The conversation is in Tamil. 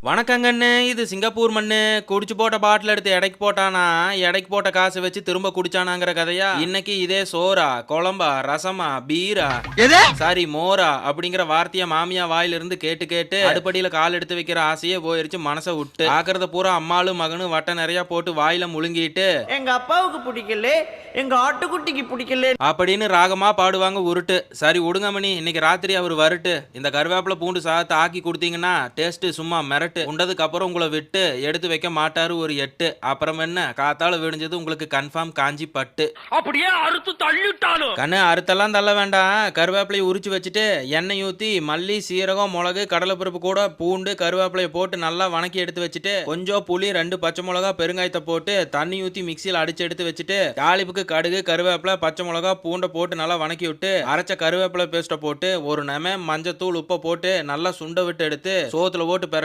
வணக்கங்கண்ணு. இது சிங்கப்பூர் மண்ணு. குடிச்சு போட்ட பாட்டில் எடுத்து எடைக்கு போட்டானா, எடைக்கு போட்ட காசை வச்சு திரும்ப குடிச்சானாங்கிற கதையா? இன்னைக்கு இதே சோறா, குழம்பா, ரசமா, பீரா, எது? சாரி மோரா அப்படிங்கிற வார்த்தைய மாமியா வாயிலிருந்து கேட்டு கேட்டு அடுப்படியில கால் எடுத்து வைக்கிற ஆசையே போயிருச்சு மனசை விட்டு. ஆக்கிறத பூரா அம்மாளும் மகனும் வட்டை நிறைய போட்டு வாயில முழுங்கிட்டு எங்க அப்பாவுக்கு பிடிக்கல, எங்க ஆட்டுக்குட்டிக்கு பிடிக்கல அப்படின்னு ராகமா பாடுவாங்க உருட்டு. சரி விடுங்க மணி, இன்னைக்கு ராத்திரி அவர் வரட்டு. இந்த கருவேப்பிலை பூண்டு சாதத்தை ஆக்கி கொடுத்தீங்கன்னா டேஸ்ட் சும்மா மிரட்டு. உண்டதுக்கு அப்புறம் உங்களை விட்டு எடுத்து வைக்க மாட்டாரு ஒரு எட்டு. அப்புறம் என்ன காத்தால விடிஞ்சது உங்களுக்கு கன்ஃபார்ம் காஞ்சி பட்டு. அப்படியே அறுத்து தள்ளிட்டாலும் கண்ணு அறுத்தெல்லாம் தள்ள வேண்டாம். கருவேப்பிலையை உரிச்சு வச்சுட்டு எண்ணெய் ஊற்றி மல்லி, சீரகம், மிளகு, கடலைப்பருப்பு கூட பூண்டு, கருவேப்பிலையை போட்டு நல்லா வணக்கி எடுத்து வச்சுட்டு கொஞ்சம் புளி, 2 பச்சை மிளகா, பெருங்காயத்தை போட்டு தண்ணி ஊற்றி மிக்சியில் அடிச்சு எடுத்து வச்சுட்டு தாளிப்புக்கு கடுகு, கருவேப்பிலை, பச்சை மிளகா, பூண்டை போட்டு நல்லா வணக்கி விட்டு அரைச்ச கருவேப்பிலை பேஸ்ட்டை போட்டு ஒரு நெம மஞ்சத்தூள், உப்பை போட்டு நல்லா சுண்ட விட்டு எடுத்து சோத்துல போட்டு